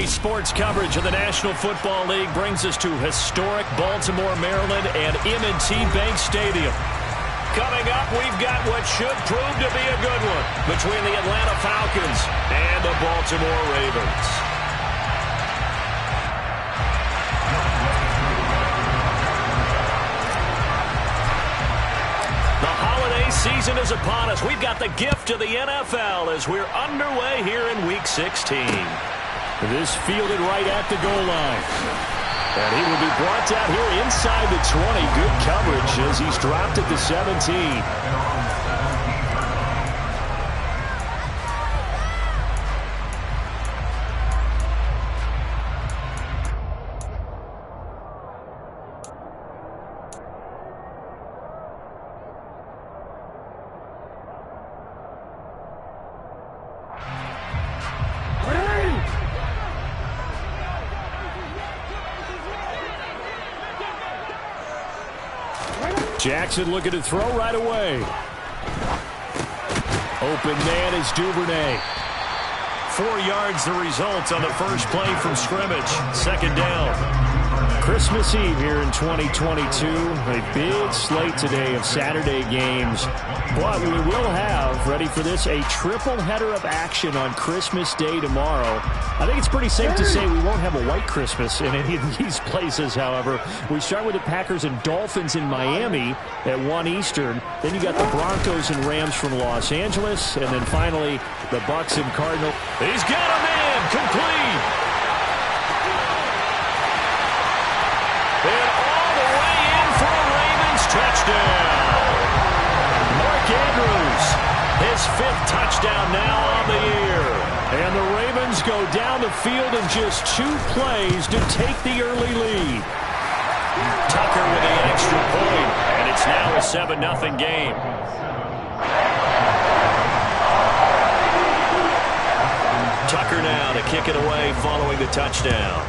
Daily sports coverage of the National Football League brings us to historic Baltimore, Maryland, and M&T Bank Stadium. Coming up, we've got what should prove to be a good one between the Atlanta Falcons and the Baltimore Ravens. The holiday season is upon us. We've got the gift of the NFL as we're underway here in Week 16. This fielded right at the goal line. And he will be brought down here inside the 20. Good coverage as he's dropped at the 17. Jackson looking to throw right away. Open man is Duvernay. 4 yards the result on the first play from scrimmage. Second down. Christmas Eve here in 2022. A big slate today of Saturday games. But we will have, ready for this, a triple header of action on Christmas Day tomorrow. I think it's pretty safe to say we won't have a white Christmas in any of these places, however. We start with the Packers and Dolphins in Miami at 1 Eastern. Then you got the Broncos and Rams from Los Angeles. And then finally, the Bucs and Cardinals. He's got a man complete. And all the way in for a Ravens touchdown. Mark Andrews, his 5th touchdown now on the year. And the Ravens go down the field in just 2 plays to take the early lead. Tucker with the extra point, and it's now a 7-0 game. Tucker now to kick it away following the touchdown.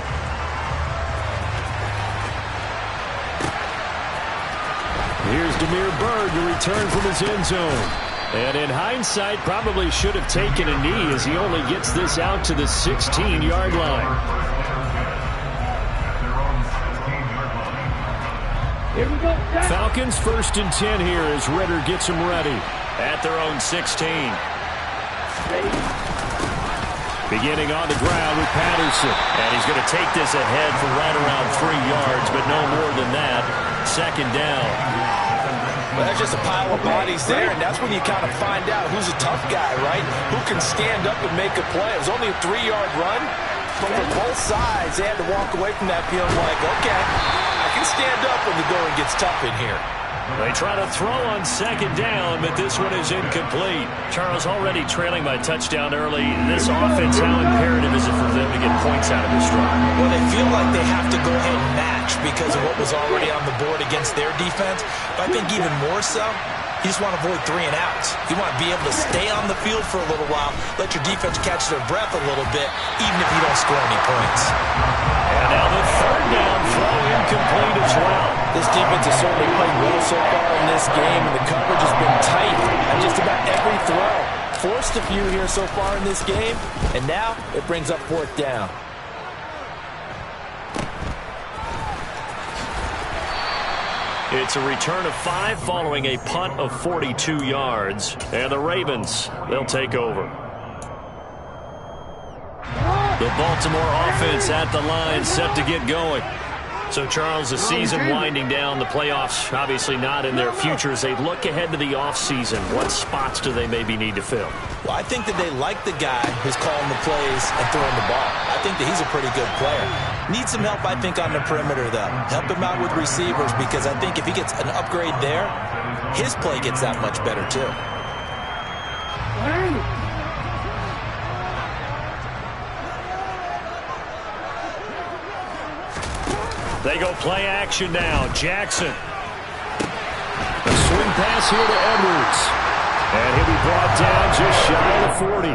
Here's Damiere Byrd to return from his end zone. And in hindsight, probably should have taken a knee as he only gets this out to the 16-yard line. Here we go. Falcons 1st and 10 here as Ritter gets them ready at their own 16. Beginning on the ground with Patterson. And he's going to take this ahead for right around 3 yards, but no more than that. Second down. Well, that's just a pile of bodies there, and that's when you kind of find out who's a tough guy, right? Who can stand up and make a play. It was only a 3-yard run, but for both sides, they had to walk away from that feeling like, okay, I can stand up when the going gets tough in here. They try to throw on second down, but this one is incomplete. Charles, already trailing by touchdown early. This offense, how imperative is it for them to get points out of this drive? Well, they feel like they have to go ahead and match because of what was already on the board against their defense. But I think even more so, you just want to avoid 3 and outs. You want to be able to stay on the field for a little while, let your defense catch their breath a little bit, even if you don't score any points. And now the third down throw incomplete as well. This defense has certainly played well so far in this game, and the coverage has been tight on just about every throw. Forced a few here so far in this game, and now it brings up 4th down. It's a return of 5 following a punt of 42 yards. And the Ravens, they'll take over. The Baltimore offense at the line, set to get going. So, Charles, the season winding down, the playoffs obviously not in their future. As they look ahead to the offseason, what spots do they maybe need to fill? Well, I think that they like the guy who's calling the plays and throwing the ball. I think that he's a pretty good player. Needs some help, I think, on the perimeter, though. Help him out with receivers, because I think if he gets an upgrade there, his play gets that much better, too. They go play action now. Jackson. A swing pass here to Edwards. And he'll be brought down just shy of 40.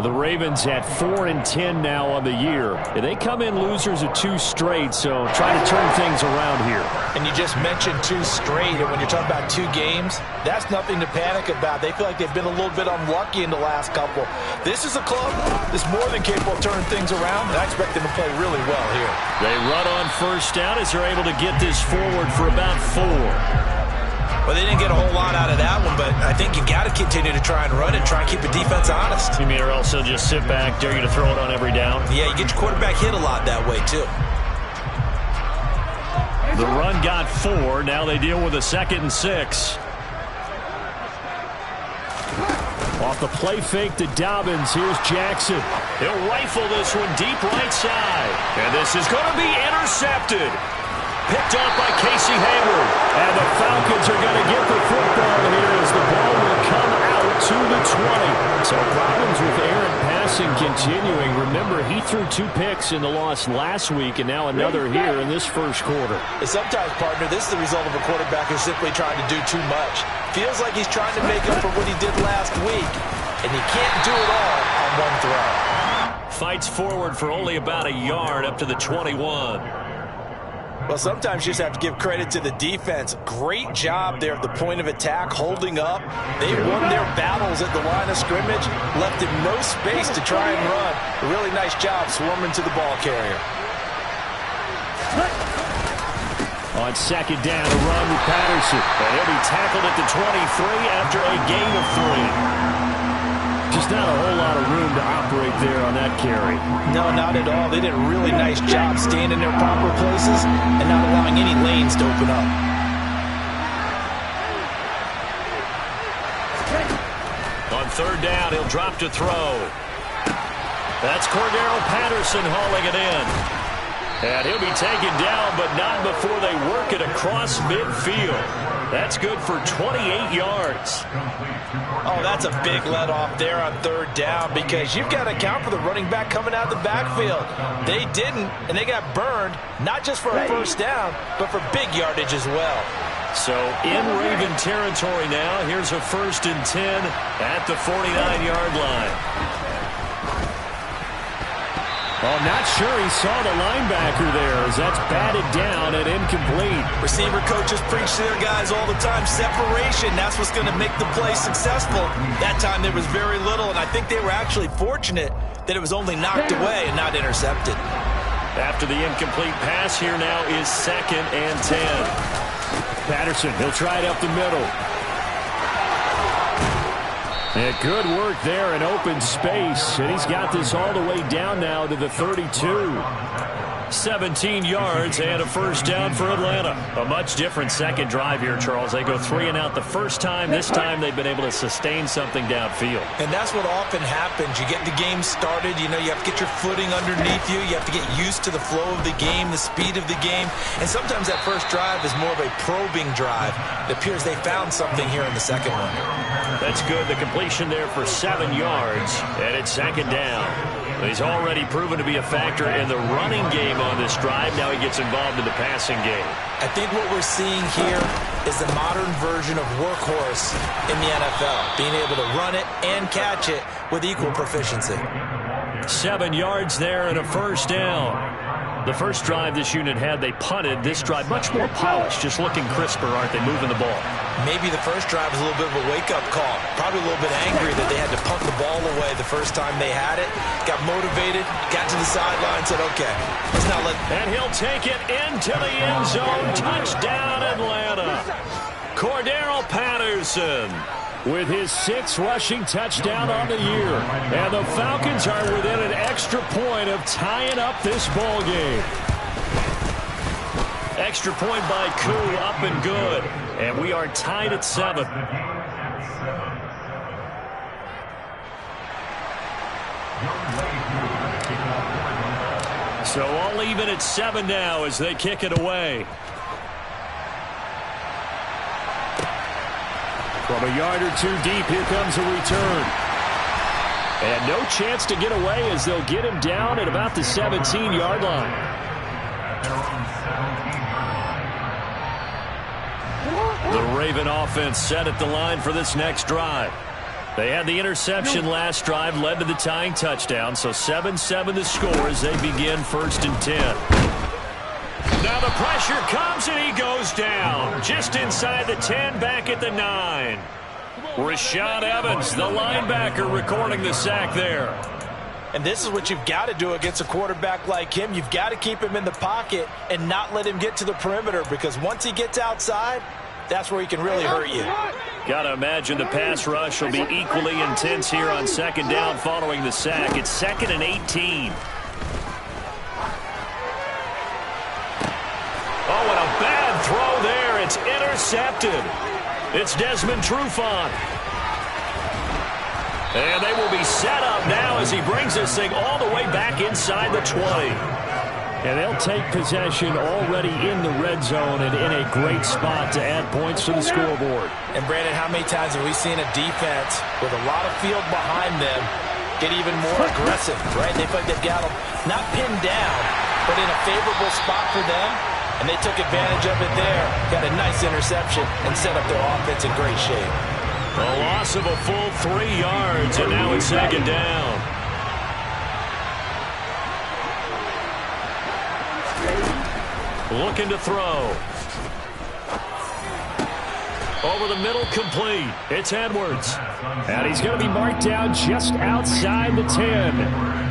The Ravens at 4-10 now on the year. They come in losers of 2 straight, so trying to turn things around here. And you just mentioned 2 straight, and when you're talking about 2 games, that's nothing to panic about. They feel like they've been a little bit unlucky in the last couple. This is a club that's more than capable of turning things around, and I expect them to play really well here. They run on first down as they're able to get this forward for about 4. Well, they didn't get a whole lot out of that one, but I think you got to continue to try and run it, try and keep the defense honest. You mean, or else they'll just sit back, dare you to throw it on every down? Yeah, you get your quarterback hit a lot that way, too. The run got 4. Now they deal with a 2nd and 6. Off the play fake to Dobbins. Here's Jackson. He'll rifle this one deep right side. And this is going to be intercepted. Picked up by Casey Hayward. And the Falcons are going to get the football here as the ball will come out to the 20. So problems with errant passing continuing. Remember, he threw 2 picks in the loss last week and now another here in this first quarter. And sometimes, partner, this is the result of a quarterback who's simply trying to do too much. Feels like he's trying to make up for what he did last week, and he can't do it all on one throw. Fights forward for only about a yard up to the 21. Well, sometimes you just have to give credit to the defense. Great job there at the point of attack, holding up. They won their battles at the line of scrimmage, left him no space to try and run. A really nice job swarming to the ball carrier. On 2nd down, a run with Patterson. And he'll be tackled at the 23 after a gain of 3. Just not a whole lot of room to operate there on that carry. No, not at all. They did a really nice job staying in their proper places and not allowing any lanes to open up. On 3rd down, he'll drop to throw. That's Cordero Patterson hauling it in. And he'll be taken down, but not before they work it across midfield. That's good for 28 yards. Oh, that's a big let off there on 3rd down because you've got to account for the running back coming out of the backfield. They didn't, and they got burned, not just for a first down, but for big yardage as well. So in Raven territory now, here's a 1st and 10 at the 49-yard line. Well, not sure he saw the linebacker there as that's batted down and incomplete. Receiver coaches preach to their guys all the time. Separation, that's what's going to make the play successful. That time there was very little, and I think they were actually fortunate that it was only knocked away and not intercepted. After the incomplete pass, here now is 2nd and 10. Patterson, he'll try it up the middle. And good work there in open space. And he's got this all the way down now to the 32. 17 yards and a 1st down for Atlanta. A much different 2nd drive here, Charles. They go 3 and out the first time. This time they've been able to sustain something downfield. And that's what often happens. You get the game started. You know, you have to get your footing underneath you. You have to get used to the flow of the game, the speed of the game. And sometimes that first drive is more of a probing drive. It appears they found something here in the second one. That's good. The completion there for 7 yards. And it's 2nd down. He's already proven to be a factor in the running game on this drive. Now he gets involved in the passing game. I think what we're seeing here is the modern version of workhorse in the NFL, being able to run it and catch it with equal proficiency. 7 yards there and a 1st down. The first drive this unit had, they punted. This drive, much more polished, just looking crisper, aren't they, moving the ball? Maybe the first drive was a little bit of a wake-up call. Probably a little bit angry that they had to punt the ball away the first time they had it. Got motivated, got to the sideline, said, okay, let's not let... And he'll take it into the end zone. Touchdown, Atlanta. Cordero Patterson with his 6th rushing touchdown on the year. And the Falcons are within an extra point of tying up this ball game. Extra point by Koo, up and good. And we are tied at 7. So all even at 7 now as they kick it away. From a yard or 2 deep, here comes a return. And no chance to get away as they'll get him down at about the 17-yard line. The Raven offense set at the line for this next drive. They had the interception last drive, led to the tying touchdown, so 7-7 the score as they begin 1st and 10. Now the pressure comes and he goes down. Just inside the 10, back at the 9. Rashaan Evans, the linebacker, recording the sack there. And this is what you've got to do against a quarterback like him. You've got to keep him in the pocket and not let him get to the perimeter, because once he gets outside, that's where he can really hurt you. Got to imagine the pass rush will be equally intense here on 2nd down following the sack. It's 2nd and 18. Oh, and a bad throw there. It's intercepted. It's Desmond Trufant. And they will be set up now as he brings this thing all the way back inside the 20. And they'll take possession already in the red zone and in a great spot to add points to the scoreboard. And, Brandon, how many times have we seen a defense with a lot of field behind them get even more aggressive, right? They feel like they've got them not pinned down, but in a favorable spot for them, and they took advantage of it there. Got a nice interception and set up their offense in great shape. A loss of a full 3 yards, and now it's 2nd down. Looking to throw. Over the middle, complete. It's Edwards. And he's going to be marked down just outside the 10.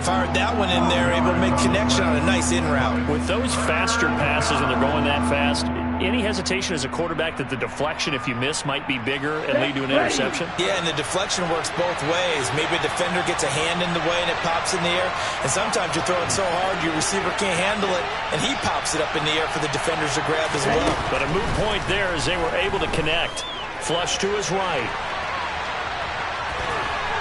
Fired that one in there, able to make connection on a nice in route. With those faster passes and they're going that fast, any hesitation as a quarterback that the deflection, if you miss, might be bigger and lead to an interception? Yeah, and the deflection works both ways. Maybe a defender gets a hand in the way and it pops in the air. And sometimes you're throwing so hard your receiver can't handle it, and he pops it up in the air for the defenders to grab as well. But a moot point there as they were able to connect. Flush to his right.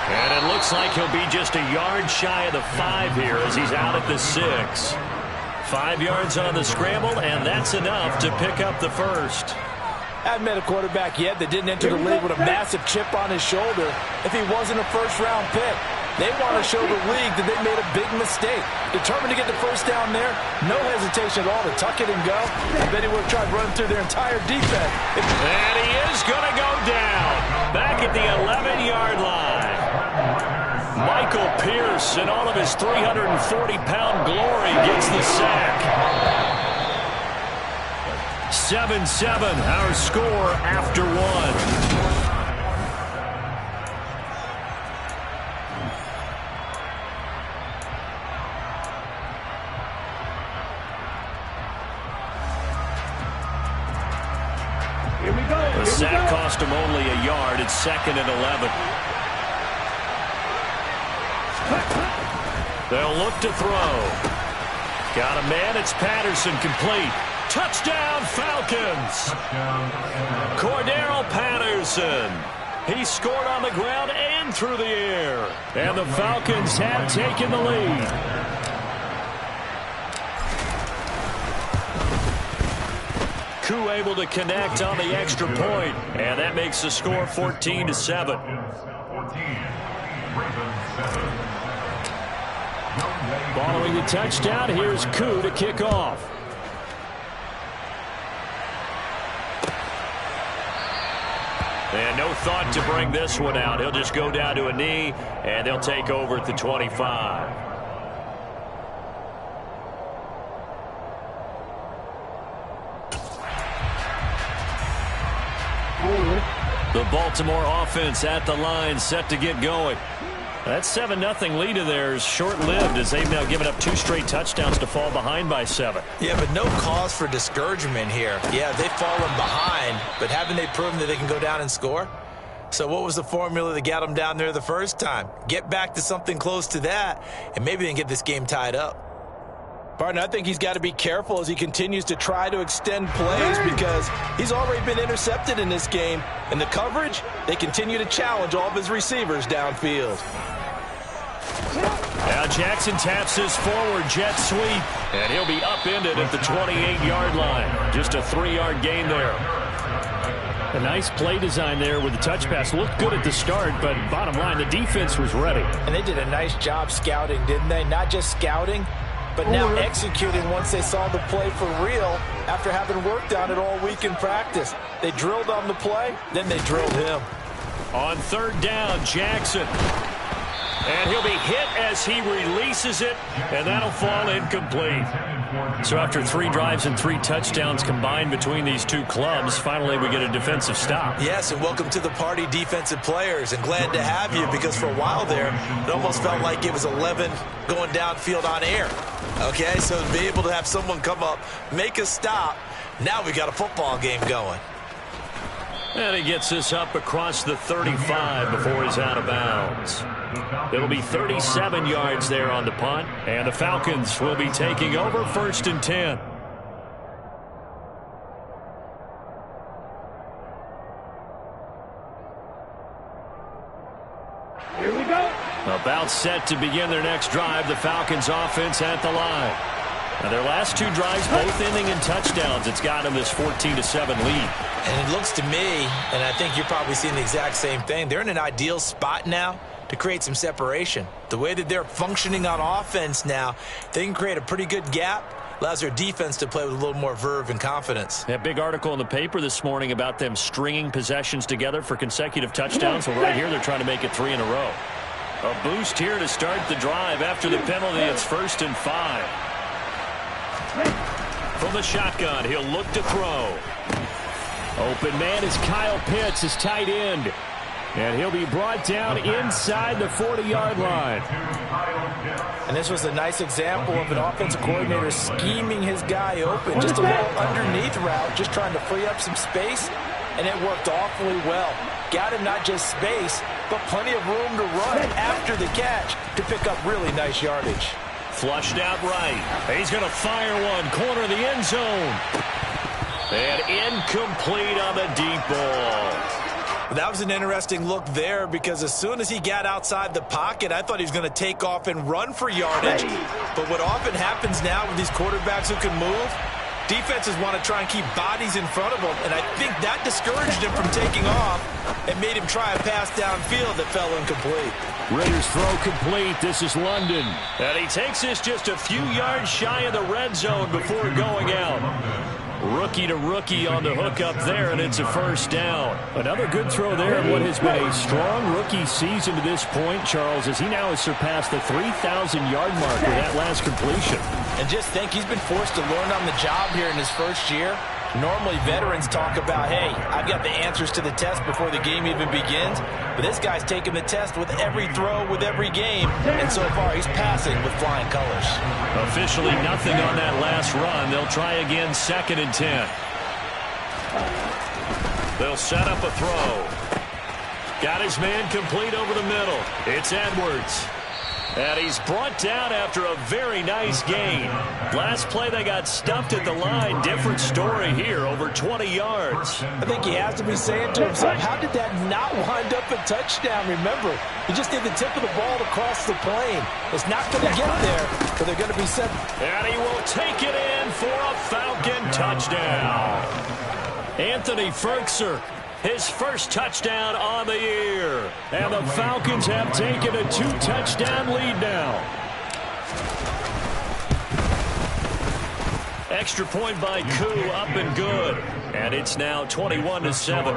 And it looks like he'll be just a yard shy of the 5 here as he's out at the 6. 5 yards on the scramble, and that's enough to pick up the first. I haven't met a quarterback yet that didn't enter the league with a massive chip on his shoulder if he wasn't a first-round pick. They want to show the league that they made a big mistake. Determined to get the first down there, no hesitation at all to tuck it and go. I bet he would have tried running through their entire defense. And he is going to go down back at the 11-yard line. Michael Pierce, in all of his 340-pound glory, gets the sack. 7-7, our score after 1. The sack cost him only a yard. It's 2nd and 11. They'll look to throw. Got a man. It's Patterson, complete. Touchdown, Falcons. Cordero Patterson. He scored on the ground and through the air. And the Falcons have taken the lead. Koo able to connect on the extra point, and that makes the score 14-7. Following the touchdown, here's Koo to kick off. And no thought to bring this one out. He'll just go down to a knee, and they'll take over at the 25. The Baltimore offense at the line, set to get going. That 7-0 lead of theirs short-lived as they've now given up 2 straight touchdowns to fall behind by 7. Yeah, but no cause for discouragement here. Yeah, they've fallen behind, but haven't they proven that they can go down and score? So what was the formula that got them down there the first time? Get back to something close to that, and maybe they can get this game tied up. Partner, I think he's got to be careful as he continues to try to extend plays because he's already been intercepted in this game. And the coverage, they continue to challenge all of his receivers downfield. Now Jackson taps his forward jet sweep, and he'll be upended at the 28-yard line. Just a 3-yard gain there. A nice play design there with the touch pass. Looked good at the start, but bottom line, the defense was ready. And they did a nice job scouting, didn't they? Not just scouting, but now executing once they saw the play for real after having worked on it all week in practice. They drilled on the play, then they drilled him. On third down, Jackson. And he'll be hit as he releases it, and that'll fall incomplete. So after 3 drives and 3 touchdowns combined between these two clubs, finally we get a defensive stop. Yes, and welcome to the party, defensive players, and glad to have you, because for a while there, it almost felt like it was 11 going downfield on air. Okay, so to be able to have someone come up, make a stop, now we got a football game going. And he gets this up across the 35 before he's out of bounds. It'll be 37 yards there on the punt, and the Falcons will be taking over 1st and 10. Here we go. About set to begin their next drive, the Falcons offense at the line. Now their last 2 drives, both ending in touchdowns. It's got them this 14-7 lead. And it looks to me, and I think you're probably seeing the exact same thing, they're in an ideal spot now to create some separation. The way that they're functioning on offense now, they can create a pretty good gap, allows their defense to play with a little more verve and confidence. That big article in the paper this morning about them stringing possessions together for consecutive touchdowns. Well, right here they're trying to make it 3 in a row. A boost here to start the drive after the penalty. It's 1st and 5. From the shotgun, he'll look to throw. Open man is Kyle Pitts, his tight end. And he'll be brought down inside the 40-yard line. And this was a nice example of an offensive coordinator scheming his guy open. Just a little underneath route, just trying to free up some space. And it worked awfully well. Got him not just space, but plenty of room to run after the catch to pick up really nice yardage. Flushed out right. He's going to fire one. Corner of the end zone. And incomplete on the deep ball. That was an interesting look there, because as soon as he got outside the pocket, I thought he was going to take off and run for yardage. But what often happens now with these quarterbacks who can move, defenses want to try and keep bodies in front of them, and I think that discouraged him from taking off and made him try a pass downfield that fell incomplete. Raiders throw complete. This is London. And he takes this just a few yards shy of the red zone before going out. Rookie to rookie on the hook up there, and it's a 1st down. Another good throw there in what has been a strong rookie season to this point, Charles, as he now has surpassed the 3,000-yard mark with that last completion. And just think, he's been forced to learn on the job here in his first year. Normally, veterans talk about, hey, I've got the answers to the test before the game even begins. But this guy's taking the test with every throw, with every game. And so far, he's passing with flying colors. Officially nothing on that last run. They'll try again 2nd and 10. They'll set up a throw. Got his man complete over the middle. It's Edwards. And he's brought down after a very nice gain. Last play they got stuffed at the line. Different story here, over 20 yards. I think he has to be saying to himself, how did that not wind up a touchdown? Remember, he just did the tip of the ball to cross the plane. It's not going to get there, but they're going to be set. And he will take it in for a Falcon touchdown. Anthony Ferkser, his first touchdown on the year. And the Falcons have taken a 2-touchdown lead now. Extra point by Koo, up and good. And it's now 21-7.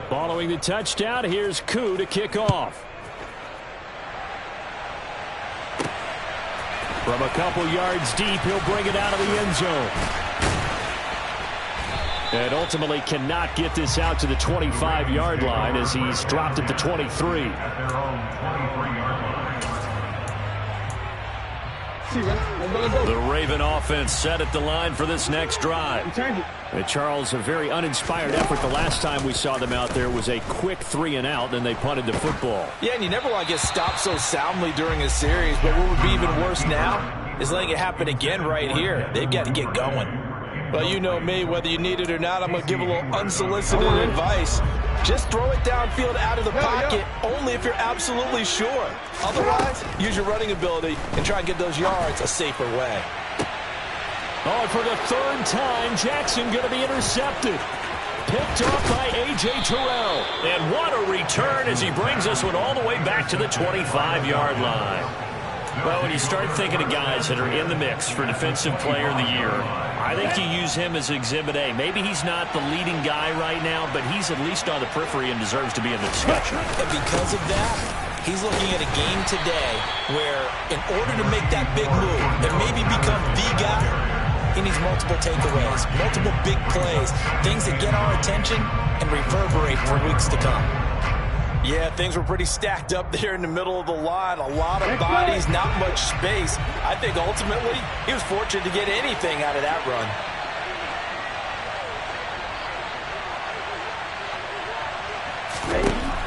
Following the touchdown, here's Koo to kick off. From a couple yards deep, he'll bring it out of the end zone. And ultimately cannot get this out to the 25-yard line as he's dropped at the 23. The Raven offense set at the line for this next drive. And Charles, a very uninspired effort. The last time we saw them out there was a quick 3-and-out, then they punted the football. Yeah, and you never want to get stopped so soundly during a series, but what would be even worse now is letting it happen again right here. They've got to get going. Well, you know me, whether you need it or not, I'm going to give a little unsolicited advice. Just throw it downfield out of the pocket, only if you're absolutely sure. Otherwise, use your running ability and try and get those yards a safer way. Oh, and for the 3rd time, Jackson going to be intercepted. Picked off by A.J. Terrell. And what a return as he brings this one all the way back to the 25-yard line. Well, when you start thinking of guys that are in the mix for Defensive Player of the Year, I think you use him as Exhibit A. Maybe he's not the leading guy right now, but he's at least on the periphery and deserves to be in the discussion. And because of that, he's looking at a game today where in order to make that big move and maybe become the guy, he needs multiple takeaways, multiple big plays, things that get our attention and reverberate for weeks to come. Yeah, things were pretty stacked up there in the middle of the line. A lot of bodies, not much space. I think ultimately he was fortunate to get anything out of that run.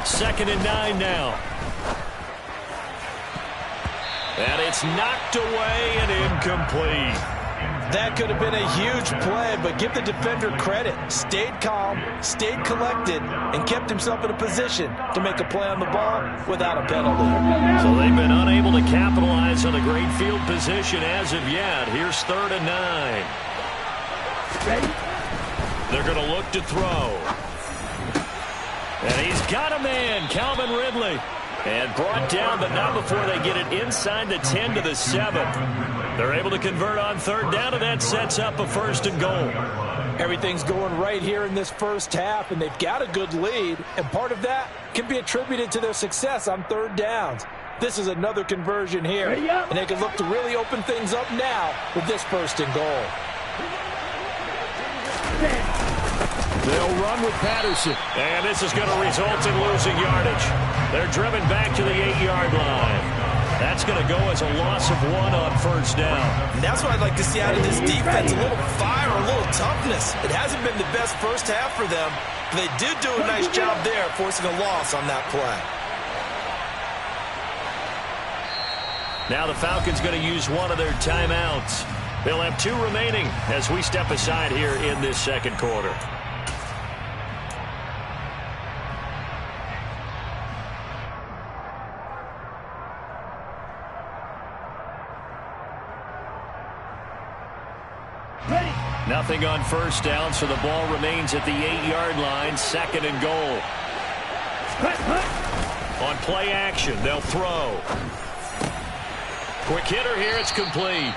Second and 9 now. And it's knocked away and incomplete. That could have been a huge play, but give the defender credit. Stayed calm, stayed collected, and kept himself in a position to make a play on the ball without a penalty. So they've been unable to capitalize on a great field position as of yet. Here's 3rd and 9. They're going to look to throw. And he's got a man, Calvin Ridley. And brought down, but not before they get it inside the 10 to the 7. They're able to convert on 3rd down, and that sets up a 1st and goal. Everything's going right here in this first half, and they've got a good lead, and part of that can be attributed to their success on 3rd downs. This is another conversion here, and they can look to really open things up now with this 1st and goal. They'll run with Patterson, and this is going to result in losing yardage. They're driven back to the 8-yard line. That's going to go as a loss of 1 on 1st down. And that's what I'd like to see out of this defense, a little fire, a little toughness. It hasn't been the best first half for them, but they did do a nice job there forcing a loss on that play. Now the Falcons going to use one of their timeouts. They'll have 2 remaining as we step aside here in this 2nd quarter. Nothing on 1st down, so the ball remains at the 8-yard line, 2nd and goal. On play action, they'll throw. Quick hitter here, it's complete.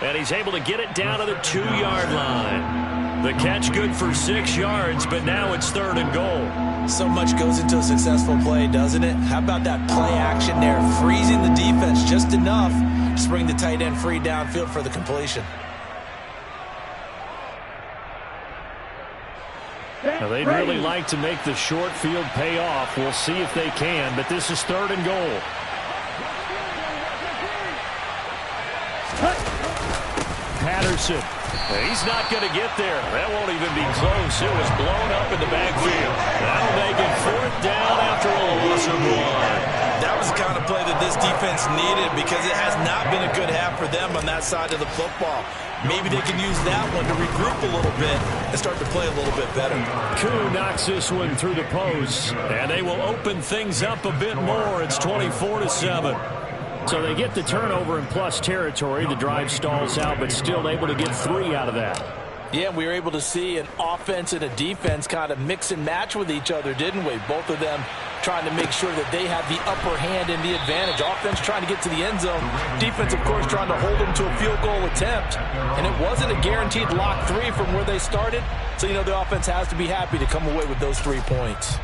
And he's able to get it down to the 2-yard line. The catch good for 6 yards, but now it's 3rd and goal. So much goes into a successful play, doesn't it? How about that play action there, freezing the defense just enough to bring the tight end free downfield for the completion. Now they'd really like to make the short field pay off. We'll see if they can, but this is 3rd and goal. Patterson. He's not going to get there. That won't even be close. It was blown up in the backfield. That'll make it 4th down after a loss of 1. That was the kind of play that this defense needed because it has not been a good half for them on that side of the football. Maybe they can use that one to regroup a little bit and start to play a little bit better. Koo knocks this one through the post, and they will open things up a bit more. It's 24-7. So they get the turnover in plus territory. The drive stalls out, but still able to get 3 out of that. Yeah, we were able to see an offense and a defense kind of mix and match with each other, didn't we? Both of them trying to make sure that they have the upper hand and the advantage. Offense trying to get to the end zone. Defense, of course, trying to hold them to a field goal attempt. And it wasn't a guaranteed lock 3 from where they started. So, you know, the offense has to be happy to come away with those 3 points.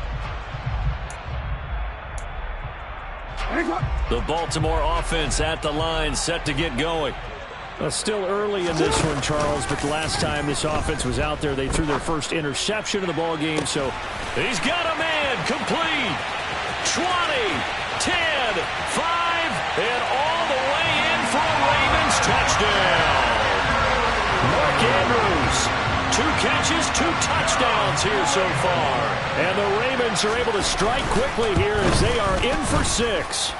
The Baltimore offense at the line, set to get going. Well, still early in this one, Charles, but the last time this offense was out there, they threw their first interception of the ball game. So he's got a man, complete. 20, 10, 5, and all the way in for a Ravens touchdown. Mark Andrews, 2 catches, 2 touchdowns here so far. And the Ravens are able to strike quickly here as they are in for 6.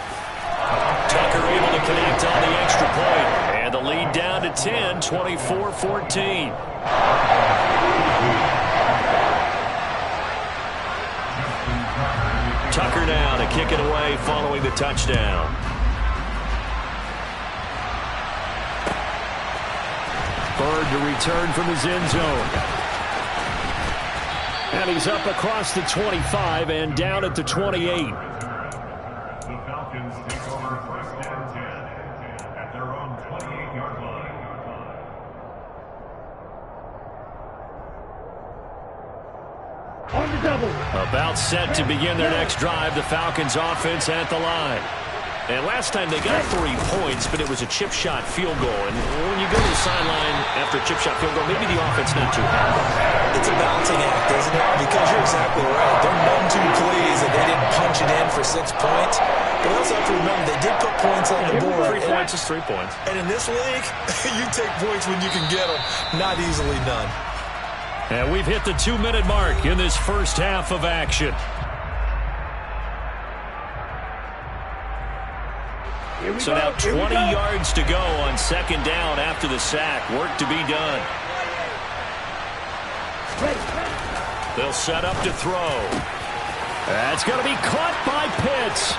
Tucker able to connect on the extra point. And the lead down to 10, 24-14. Tucker now to kick it away following the touchdown. Bird to return from his end zone. And he's up across the 25 and down at the 28. The Falcons take over 1st and 10. at their own 28-yard line. On the double. About set to begin their next drive. The Falcons offense at the line. And last time they got 3 points, but it was a chip shot field goal. And when you go to the sideline after a chip shot field goal, maybe the offense not too happy. It's a balancing act, isn't it? Because you're exactly right. They're none too pleased that they didn't punch it in for 6 points. But we also have to remember they did put points on the board. 3 points is 3 points. And in this league, you take points when you can get them. Not easily done. And we've hit the 2-minute mark in this first half of action. So now 20 yards to go on second down after the sack. Work to be done. They'll set up to throw. That's going to be caught by Pitts.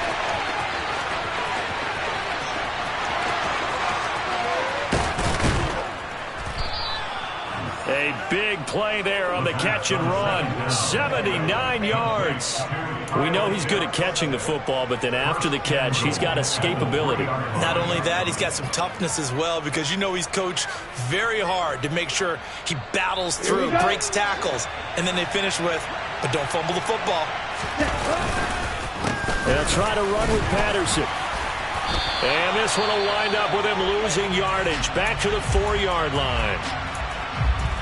A big play there on the catch and run. 79 yards. We know he's good at catching the football, but then after the catch, he's got escapability. Not only that, he's got some toughness as well, because you know he's coached very hard to make sure he battles through, breaks tackles, and then they finish with, but don't fumble the football. They'll try to run with Patterson. And this one will wind up with him losing yardage. Back to the 4-yard line.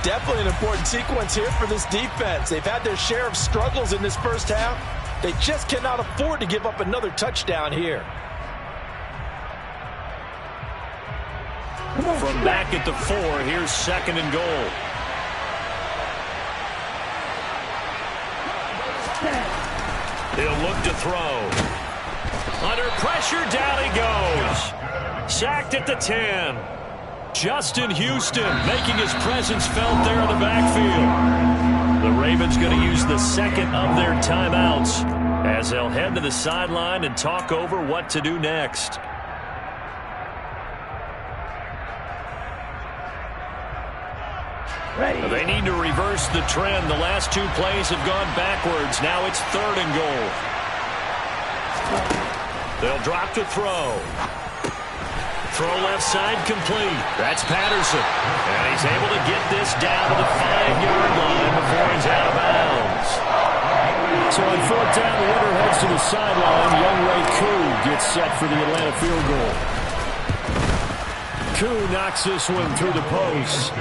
Definitely an important sequence here for this defense. They've had their share of struggles in this first half. They just cannot afford to give up another touchdown here. From back at the 4, here's second and goal. He'll look to throw. Under pressure, down he goes. Sacked at the 10. Justin Houston making his presence felt there in the backfield. The Ravens going to use the second of their timeouts as they'll head to the sideline and talk over what to do next. They need to reverse the trend. The last 2 plays have gone backwards. Now it's third and goal. They'll drop to throw. Throw left side complete. That's Patterson. And he's able to get this down to the 5-yard line before he's out of bounds. So on fourth down, the runner heads to the sideline. Young Ray Koo gets set for the Atlanta field goal. Koo knocks this one through the post.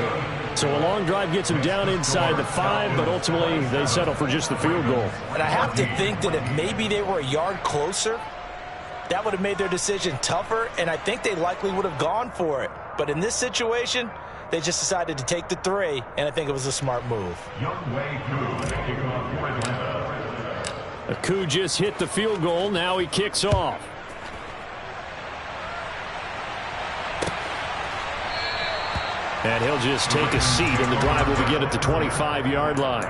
So a long drive gets him down inside the 5, but ultimately they settle for just the field goal. And I have to think that if maybe they were a yard closer, that would have made their decision tougher, and I think they likely would have gone for it. But in this situation, they just decided to take the 3, and I think it was a smart move. Koo just hit the field goal. Now he kicks off. And he'll just take a seat, and the drive will begin at the 25-yard line.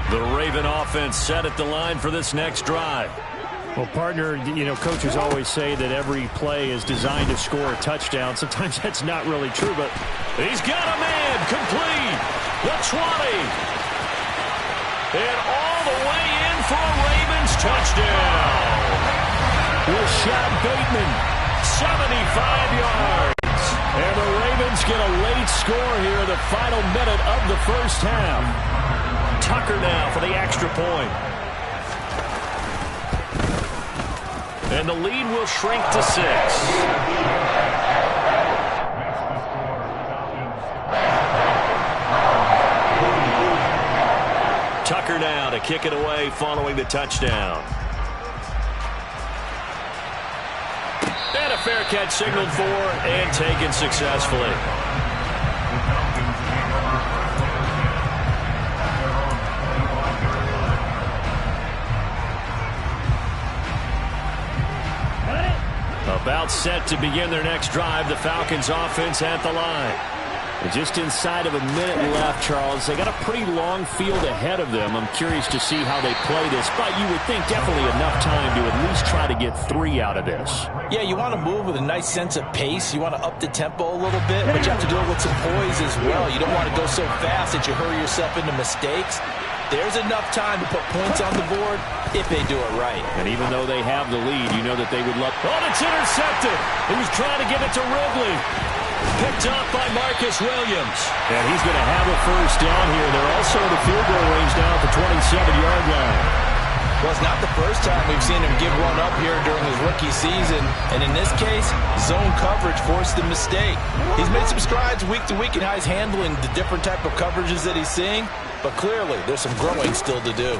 The Raven offense set at the line for this next drive. Well, partner, you know, coaches always say that every play is designed to score a touchdown. Sometimes that's not really true, but he's got a man complete. The 20. And all the way in for a Ravens touchdown. Rashad Bateman, 75 yards. And the Ravens get a late score here in the final minute of the first half. Tucker now for the extra point. And the lead will shrink to 6. Tucker now to kick it away following the touchdown. And a fair catch signaled for and taken successfully. About set to begin their next drive. The Falcons offense at the line. And just inside of a minute left, Charles. They got a pretty long field ahead of them. I'm curious to see how they play this, but you would think definitely enough time to at least try to get 3 out of this. Yeah, you want to move with a nice sense of pace. You want to up the tempo a little bit, but you have to do it with some poise as well. You don't want to go so fast that you hurry yourself into mistakes. There's enough time to put points on the board if they do it right. And even though they have the lead, you know that they would love... Oh, it's intercepted. He was trying to give it to Ridley. Picked up by Marcus Williams. And he's going to have a first down here. They're also in the field goal range now at the 27-yard line. Well, it's not the first time we've seen him give one up here during his rookie season. And in this case, zone coverage forced the mistake. He's made some strides week to week in how he's handling the different type of coverages that he's seeing. But clearly, there's some growing still to do.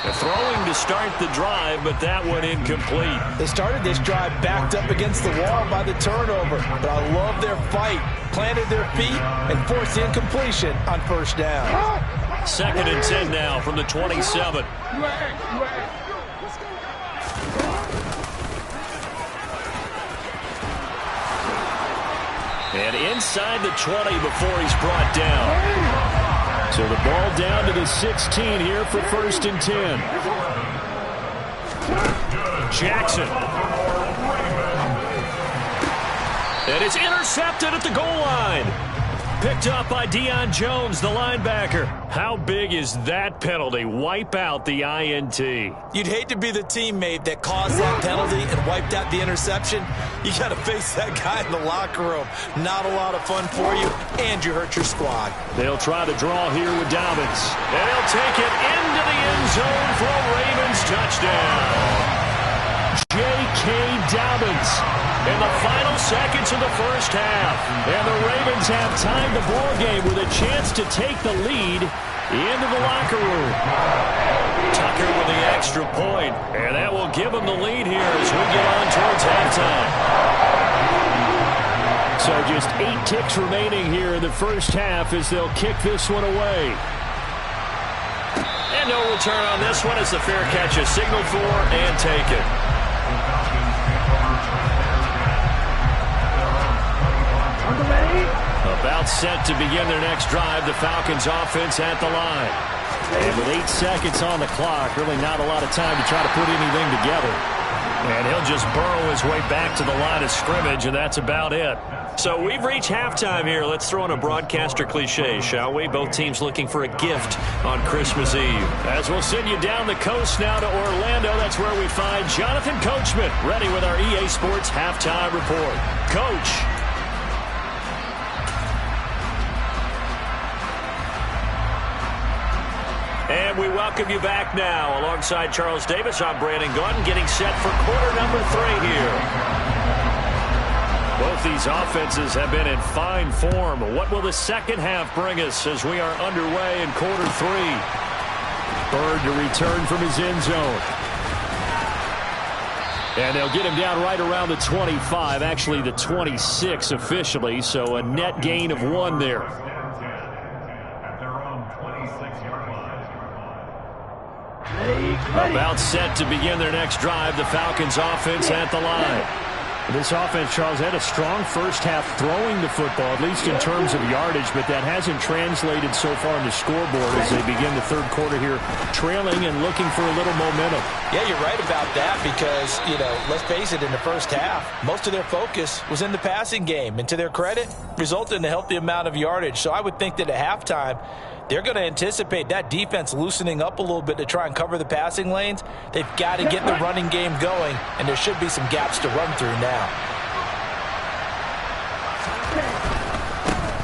They're throwing to start the drive, but that one incomplete. They started this drive backed up against the wall by the turnover. But I love their fight. Planted their feet and forced the incompletion on first down. 2nd and 10 now from the 27. And inside the 20 before he's brought down. So the ball down to the 16 here for 1st and 10. Jackson. And it's intercepted at the goal line. Picked up by Deion Jones, the linebacker. How big is that penalty? Wipe out the INT. You'd hate to be the teammate that caused that penalty and wiped out the interception. You got to face that guy in the locker room. Not a lot of fun for you, and you hurt your squad. They'll try to draw here with Dobbins. And he'll take it into the end zone for a Ravens touchdown. J.K. Dobbins in the final seconds of the first half. And the Ravens have tied the ball game with a chance to take the lead into the locker room. Tucker with the extra point, and that will give them the lead here as we get on towards halftime. So just 8 ticks remaining here in the first half as they'll kick this one away. And no return on this one as the fair catch is signaled for and taken. About set to begin their next drive, the Falcons offense at the line. And with 8 seconds on the clock, really not a lot of time to try to put anything together. And he'll just burrow his way back to the line of scrimmage, and that's about it. So we've reached halftime here. Let's throw in a broadcaster cliche, shall we? Both teams looking for a gift on Christmas Eve. As we'll send you down the coast now to Orlando, that's where we find Jonathan Coachman, ready with our EA Sports Halftime Report. Coach. And we welcome you back now. Alongside Charles Davis, I'm Brandon Gunn, getting set for quarter number 3 here. Both these offenses have been in fine form. What will the second half bring us as we are underway in quarter 3? Bird to return from his end zone. And they'll get him down right around the 25, actually the 26 officially, so a net gain of 1 there. About set to begin their next drive, the Falcons offense at the line. This offense, Charles, had a strong first half throwing the football, at least in terms of yardage, but that hasn't translated so far in the scoreboard as they begin the third quarter here, trailing and looking for a little momentum. Yeah, you're right about that because, let's face it, in the first half, most of their focus was in the passing game. And to their credit, resulted in a healthy amount of yardage. So I would think that at halftime, they're going to anticipate that defense loosening up a little bit to try and cover the passing lanes. They've got to get the running game going, and there should be some gaps to run through now.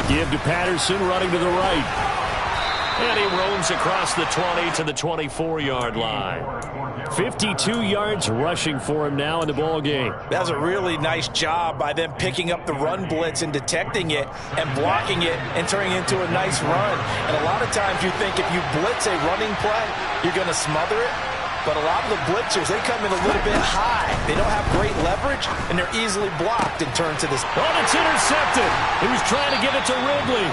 Give to Patterson, running to the right. And he roams across the 20 to the 24-yard line. 52 yards rushing for him now in the ball game. That was a really nice job by them picking up the run blitz and detecting it and blocking it and turning it into a nice run. And a lot of times you think if you blitz a running play, you're going to smother it. But a lot of the blitzers, they come in a little bit high. They don't have great leverage, and they're easily blocked and turned to this. Oh, it's intercepted. He was trying to give it to Ridley.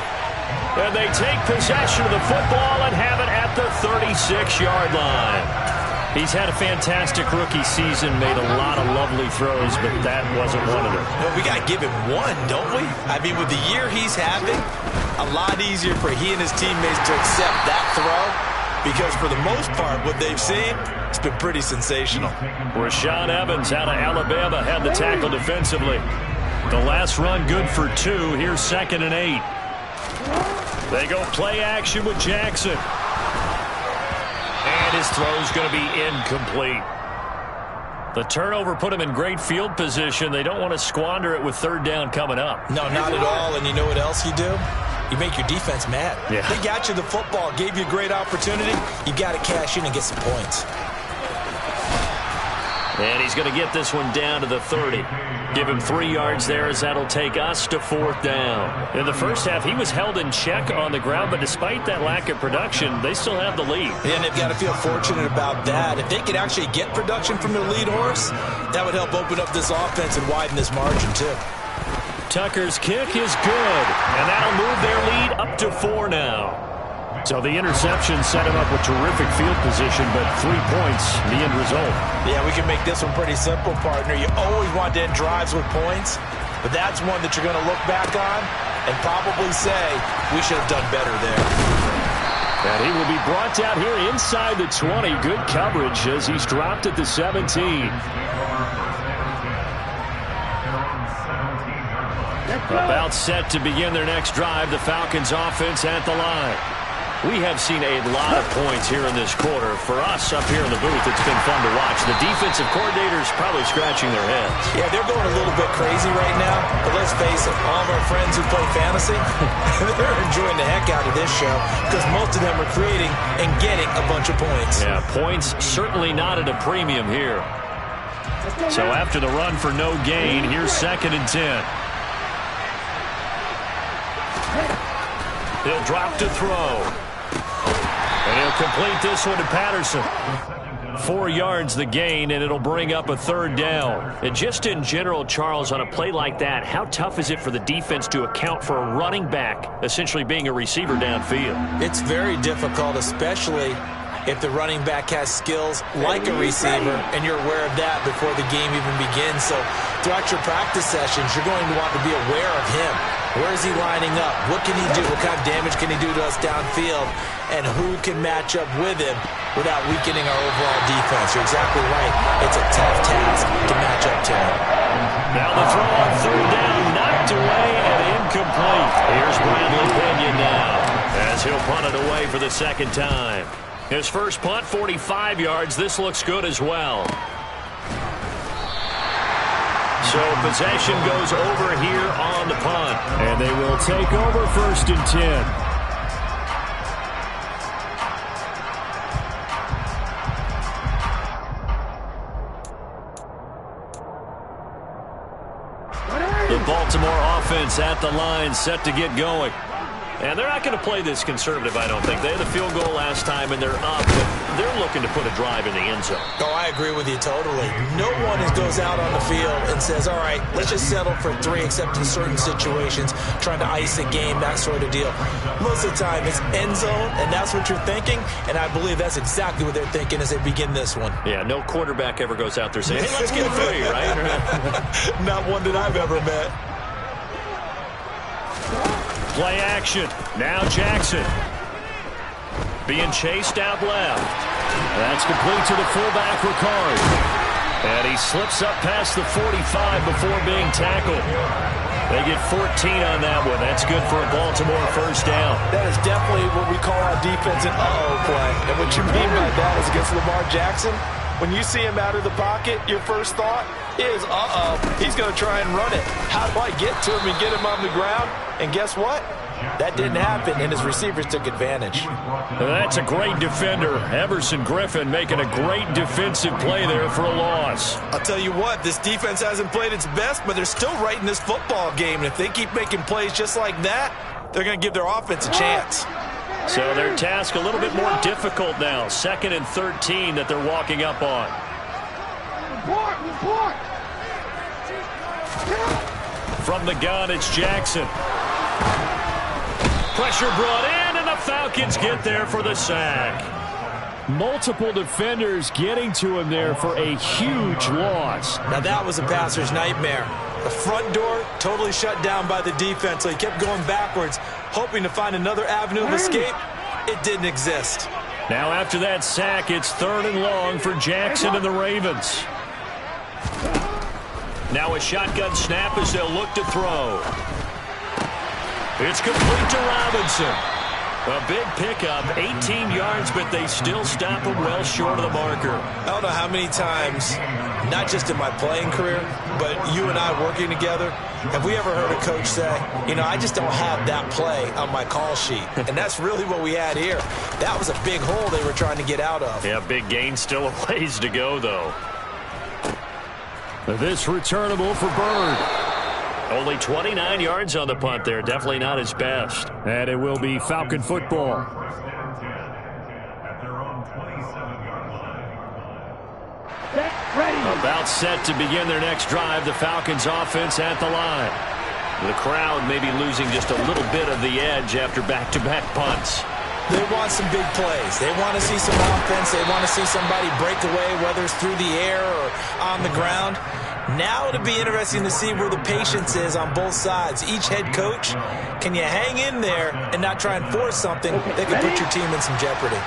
And they take possession of the football and have it at the 36-yard line. He's had a fantastic rookie season, made a lot of lovely throws, but that wasn't one of them. Well, we got to give him one, don't we? I mean, with the year he's having, a lot easier for he and his teammates to accept that throw because for the most part, what they've seen, it's been pretty sensational. Rashaan Evans out of Alabama had the tackle defensively. The last run good for 2. Here's 2nd and 8. They go play action with Jackson. And his throw's going to be incomplete. The turnover put him in great field position. They don't want to squander it with third down coming up. No, not at all. And you know what else you do? You make your defense mad. Yeah. They got you the football, gave you a great opportunity. You got to cash in and get some points. And he's going to get this one down to the 30. Give him 3 yards there as that'll take us to fourth down. In the first half, he was held in check on the ground, but despite that lack of production, they still have the lead. And they've got to feel fortunate about that. If they could actually get production from their lead horse, that would help open up this offense and widen this margin too. Tucker's kick is good, and that'll move their lead up to 4 now. So the interception set him up with terrific field position, but 3 points, the end result. Yeah, we can make this one pretty simple, partner. You always want to end drives with points, but that's one that you're going to look back on and probably say, we should have done better there. And he will be brought down here inside the 20. Good coverage as he's dropped at the 17. About set to begin their next drive, the Falcons offense at the line. We have seen a lot of points here in this quarter. For us up here in the booth, it's been fun to watch. The defensive coordinators probably scratching their heads. Yeah, they're going a little bit crazy right now. But let's face it, all of our friends who play fantasy, they're enjoying the heck out of this show because most of them are creating and getting a bunch of points. Yeah, points certainly not at a premium here. So after the run for no gain, here's 2nd and 10. He'll drop to throw. And he'll complete this one to Patterson. 4 yards the gain, and it'll bring up a 3rd down. And just in general, Charles, on a play like that, how tough is it for the defense to account for a running back essentially being a receiver downfield? It's very difficult, especially if the running back has skills like a receiver, and you're aware of that before the game even begins. So throughout your practice sessions, you're going to want to be aware of him. Where is he lining up? What can he do? What kind of damage can he do to us downfield? And who can match up with him without weakening our overall defense? You're exactly right. It's a tough task to match up to him. Now the throw on 3rd down, knocked away and incomplete. Here's Bradley Pinion now as he'll punt it away for the 2nd time. His first punt, 45 yards. This looks good as well. So possession goes over here on the punt. And they will take over 1st and 10. The Baltimore offense at the line, set to get going. And they're not going to play this conservative, I don't think. They had a field goal last time, and they're up, but they're looking to put a drive in the end zone. Oh, I agree with you totally. No one goes out on the field and says, all right, let's just settle for 3, except in certain situations, trying to ice a game, that sort of deal. Most of the time, it's end zone, and that's what you're thinking, and I believe that's exactly what they're thinking as they begin this one. Yeah, no quarterback ever goes out there saying, hey, let's get 3, right? Not one that I've ever met. Play action. Now Jackson. Being chased out left. That's complete to the fullback, Ricard. And he slips up past the 45 before being tackled. They get 14 on that one. That's good for a Baltimore 1st down. That is definitely what we call our defense an uh-oh play. And what you mean by that is against Lamar Jackson, when you see him out of the pocket, your first thought is, uh-oh, he's going to try and run it. How do I get to him and get him on the ground? And guess what? That didn't happen, and his receivers took advantage. That's a great defender. Everson Griffin making a great defensive play there for a loss. I'll tell you what, this defense hasn't played its best, but they're still right in this football game. And if they keep making plays just like that, they're going to give their offense a chance. So their task a little bit more difficult now. 2nd and 13 that they're walking up on. From the gun, it's Jackson. Pressure brought in, and the Falcons get there for the sack. Multiple defenders getting to him there for a huge loss. Now that was a passer's nightmare. The front door totally shut down by the defense, so he kept going backwards, hoping to find another avenue of escape. It didn't exist. Now after that sack, it's 3rd and long for Jackson and the Ravens. Now a shotgun snap as they'll look to throw. It's complete to Robinson. A big pickup, 18 yards, but they still stop him well short of the marker. I don't know how many times, not just in my playing career, but you and I working together, have we ever heard a coach say, you know, I just don't have that play on my call sheet. And that's really what we had here. That was a big hole they were trying to get out of. Yeah, big gain, still a ways to go, though. This returnable for Bird. Only 29 yards on the punt there. Definitely not his best. And it will be Falcon football. First and 10 at their own 27-yard line. About set to begin their next drive. The Falcons offense at the line. The crowd may be losing just a little bit of the edge after back-to-back punts. They want some big plays. They want to see some offense. They want to see somebody break away, whether it's through the air or on the ground. Now it'll be interesting to see where the patience is on both sides. Each head coach, can you hang in there and not try and force something that could put your team in some jeopardy?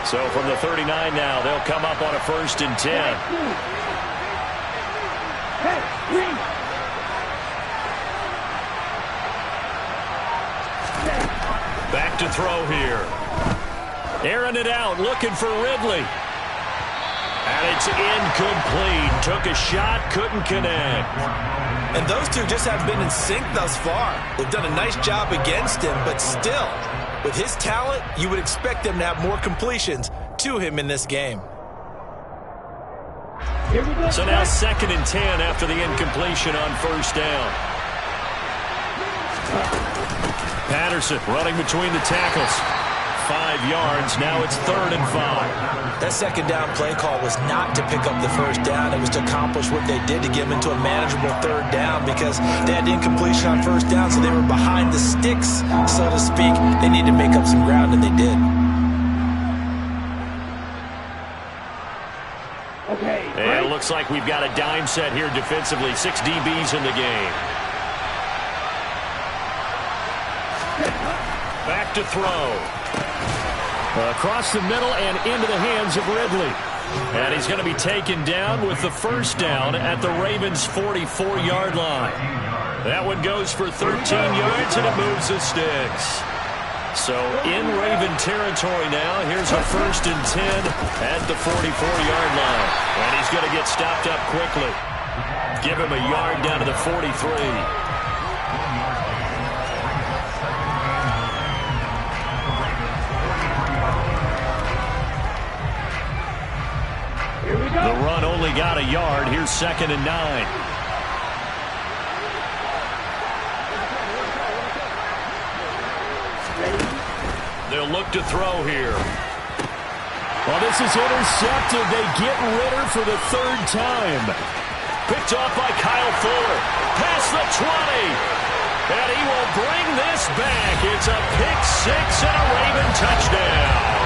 So from the 39 now, they'll come up on a 1st and 10. Back to throw here. Airing it out, looking for Ridley. And it's incomplete. Took a shot, couldn't connect. And those two just have been in sync thus far. They've done a nice job against him, but still, with his talent, you would expect them to have more completions to him in this game. So now 2nd and 10 after the incompletion on 1st down. Patterson running between the tackles. 5 yards. Now it's 3rd and 5. That 2nd down play call was not to pick up the 1st down. It was to accomplish what they did to get them into a manageable 3rd down because they had incompletion on 1st down, so they were behind the sticks, so to speak. They needed to make up some ground, and they did. And it looks like we've got a dime set here defensively. 6 DBs in the game. Back to throw. Across the middle and into the hands of Ridley. And he's going to be taken down with the 1st down at the Ravens' 44-yard line. That one goes for 13 yards, and it moves the sticks. So in Raven territory now, here's a 1st and 10 at the 44-yard line. And he's going to get stopped up quickly. Give him a yard down to the 43. The run only got a yard. Here's 2nd and 9. They'll look to throw here. Well, this is intercepted. They get Ritter for the 3rd time. Picked off by Kyle Fuller. Past the 20. And he will bring this back. It's a pick-6 and a Raven touchdown.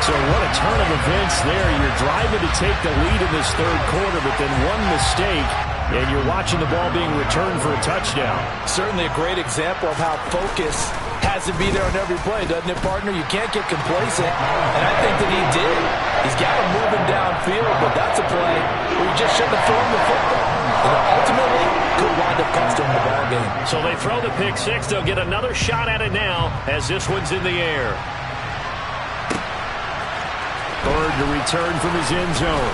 So what a turn of events there. You're driving to take the lead in this 3rd quarter, but then one mistake, and you're watching the ball being returned for a touchdown. Certainly a great example of how focus has to be there on every play, doesn't it, partner? You can't get complacent, and I think that he did. He's got him moving downfield, but that's a play where you just shouldn't have thrown the football. And ultimately, could wind up costing him the ball game. So they throw the pick-6. They'll get another shot at it now as this one's in the air. Bird to return from his end zone.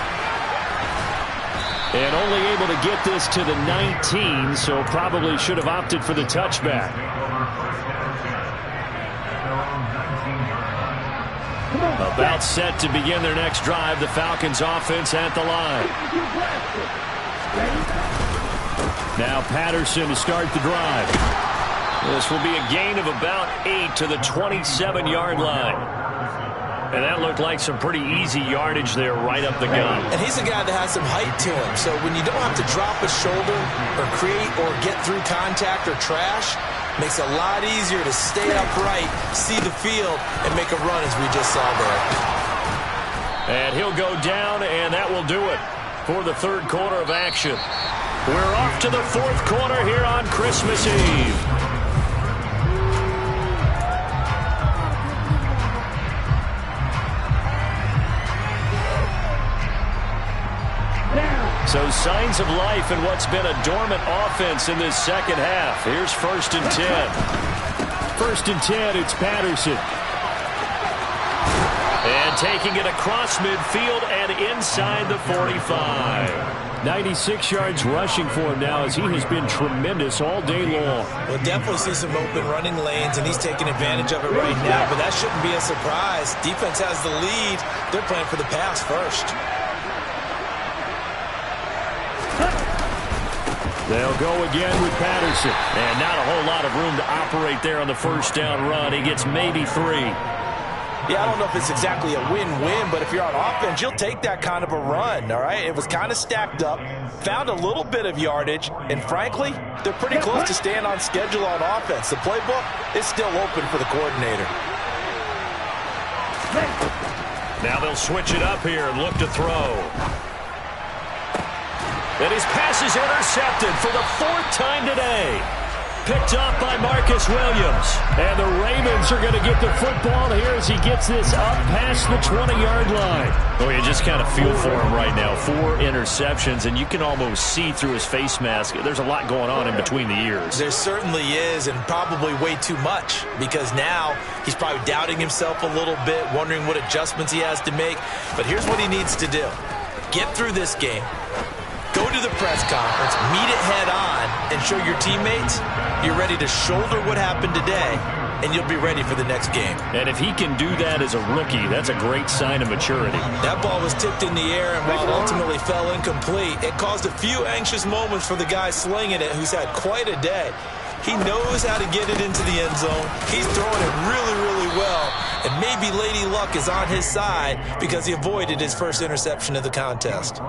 And only able to get this to the 19, so probably should have opted for the touchback. About set to begin their next drive. The Falcons offense at the line. Now Patterson to start the drive. This will be a gain of about 8 to the 27-yard line. And that looked like some pretty easy yardage there right up the gut. And he's a guy that has some height to him. So when you don't have to drop a shoulder or create or get through contact or trash, makes it a lot easier to stay upright, see the field, and make a run as we just saw there. And he'll go down, and that will do it for the 3rd quarter of action. We're off to the 4th quarter here on Christmas Eve. So signs of life in what's been a dormant offense in this second half. Here's 1st and 10. 1st and 10, it's Patterson. And taking it across midfield and inside the 45. 96 yards rushing for him now as he has been tremendous all day long. We'll definitely see some open running lanes, and he's taking advantage of it right now, but that shouldn't be a surprise. Defense has the lead. They're playing for the pass first. They'll go again with Patterson. And not a whole lot of room to operate there on the 1st down run. He gets maybe 3. Yeah, I don't know if it's exactly a win-win, but if you're on offense, you'll take that kind of a run, all right? It was kind of stacked up, found a little bit of yardage, and frankly, they're pretty close to staying on schedule on offense. The playbook is still open for the coordinator. Now they'll switch it up here and look to throw. And his pass is intercepted for the 4th time today. Picked up by Marcus Williams. And the Ravens are going to get the football here as he gets this up past the 20-yard line. Oh, you just kind of feel for him right now. 4 interceptions, and you can almost see through his face mask. There's a lot going on in between the ears. There certainly is, and probably way too much, because now he's probably doubting himself a little bit, wondering what adjustments he has to make. But here's what he needs to do. Get through this game. Go to the press conference, meet it head on, and show your teammates you're ready to shoulder what happened today, and you'll be ready for the next game. And if he can do that as a rookie, that's a great sign of maturity. That ball was tipped in the air, and while it ultimately fell incomplete, it caused a few anxious moments for the guy slinging it, who's had quite a day. He knows how to get it into the end zone. He's throwing it really, really well. And maybe Lady Luck is on his side because he avoided his first interception of the contest.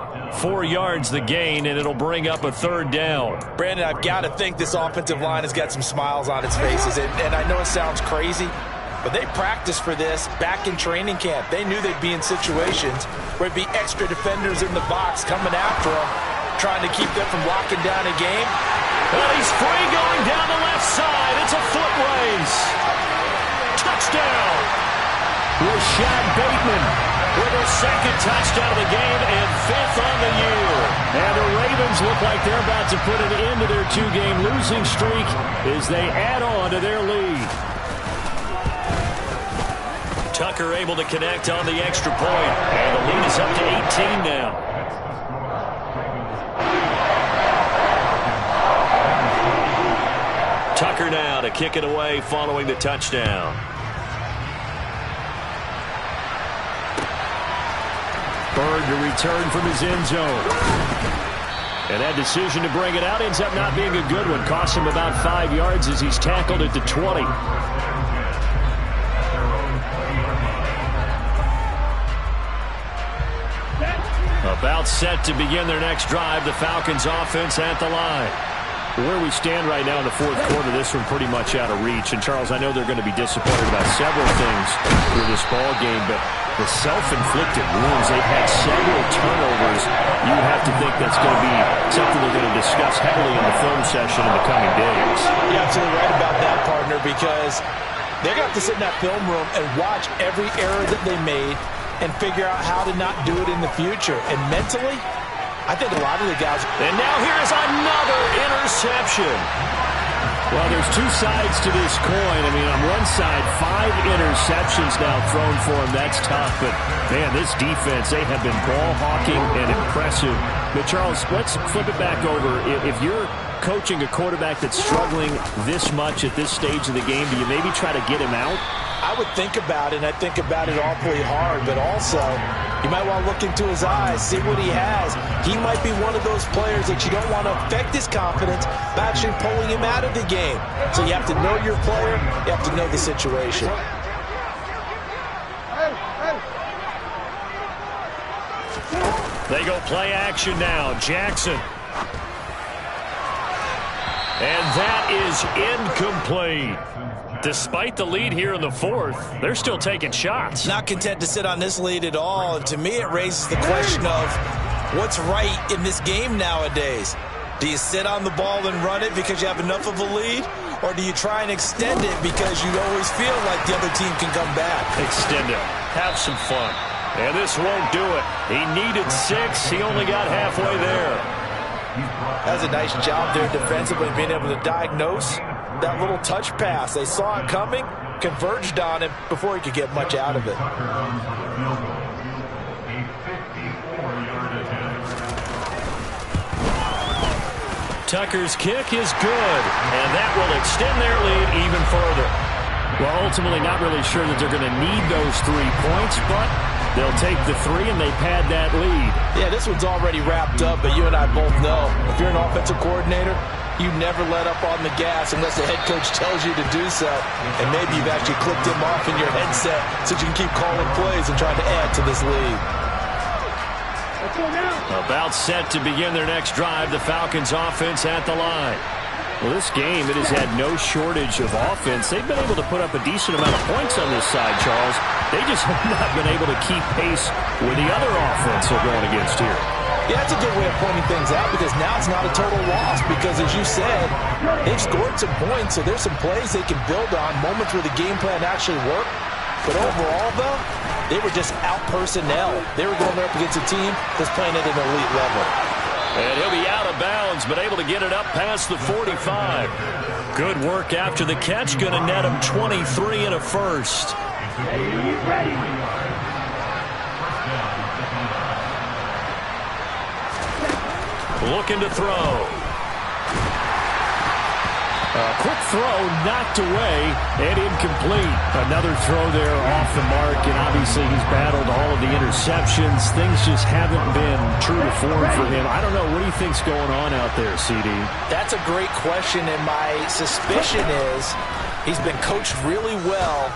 4 yards the gain, and it'll bring up a 3rd down. Brandon, I've got to think this offensive line has got some smiles on its faces. And I know it sounds crazy, but they practiced for this back in training camp. They knew they'd be in situations where it'd be extra defenders in the box coming after them, trying to keep them from locking down a game. Well, he's free going down the left side. It's a foot race. Touchdown. Rashad Bateman with his 2nd touchdown of the game and 5th on the year. And the Ravens look like they're about to put an end to their 2-game losing streak as they add on to their lead. Tucker able to connect on the extra point. And the lead is up to 18 now. Tucker now to kick it away following the touchdown. Bird to return from his end zone. And that decision to bring it out ends up not being a good one. Costs him about 5 yards as he's tackled at the 20. About set to begin their next drive. The Falcons offense at the line. Where we stand right now in the 4th quarter, this one pretty much out of reach. And, Charles, I know they're going to be disappointed about several things through this ball game, but the self-inflicted wounds, they've had several turnovers. You have to think that's going to be something they're going to discuss heavily in the film session in the coming days. You're absolutely right about that, partner, because they're going to have to sit in that film room and watch every error that they made and figure out how to not do it in the future. And mentally, I think a lot of the guys... And now here is another interception. Well, there's 2 sides to this coin. I mean, on one side, 5 interceptions now thrown for him. That's tough. But, man, this defense, they have been ball hawking and impressive. But, Charles, let's flip it back over. If you're coaching a quarterback that's struggling this much at this stage of the game, do you maybe try to get him out? I would think about it, and I think about it awfully hard, but also you might want to look into his eyes, see what he has. He might be one of those players that you don't want to affect his confidence by actually pulling him out of the game. So you have to know your player, you have to know the situation. They go play action now. Jackson. And that is incomplete. Despite the lead here in the 4th, they're still taking shots. Not content to sit on this lead at all. And to me, it raises the question of what's right in this game nowadays. Do you sit on the ball and run it because you have enough of a lead? Or do you try and extend it because you always feel like the other team can come back? Extend it. Have some fun. And this won't do it. He needed 6. He only got halfway there. That's a nice job there defensively, being able to diagnose that little touch pass. They saw it coming, converged on it before he could get much out of it. Tucker's kick is good, and that will extend their lead even further. Well, ultimately not really sure that they're going to need those 3 points, but they'll take the 3 and they pad that lead. Yeah, this one's already wrapped up, but you and I both know if you're an offensive coordinator, you never let up on the gas unless the head coach tells you to do so. And maybe you've actually clicked him off in your headset so you can keep calling plays and trying to add to this lead. About set to begin their next drive, the Falcons offense at the line. Well, this game, it has had no shortage of offense. They've been able to put up a decent amount of points on this side, Charles. They just have not been able to keep pace with the other offense they're going against here. Yeah, that's a good way of pointing things out because now it's not a total loss because, as you said, they've scored some points, so there's some plays they can build on, moments where the game plan actually worked. But overall, though, they were just out-personnel. They were going up against a team that's playing at an elite level. And he'll be out of bounds, but able to get it up past the 45. Good work after the catch, going to net him 23 and a first. Looking to throw. Quick throw knocked away and incomplete. Another throw there off the mark, and obviously he's battled all of the interceptions. Things just haven't been true to form for him. I don't know. What do you think's going on out there, CD? That's a great question, and my suspicion is he's been coached really well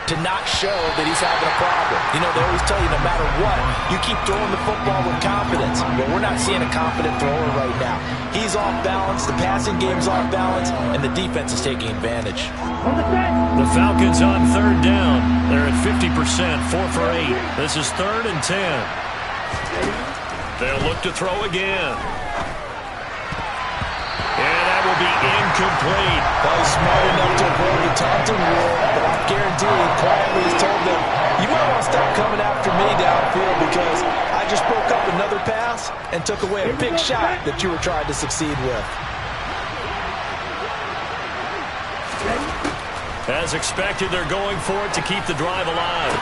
to not show that he's having a problem. You know, they always tell you no matter what, you keep throwing the football with confidence. But we're not seeing a confident thrower right now. He's off balance, the passing game's off balance, and the defense is taking advantage. The Falcons on 3rd down. They're at 50%, 4 for 8. This is 3rd and 10. They'll look to throw again. And that will be incomplete. Well, he's smart enough to avoid the taunting rule, but I guarantee he quietly has told them, you might want to stop coming after me downfield because I just broke up another pass and took away a big shot that you were trying to succeed with. As expected, they're going for it to keep the drive alive.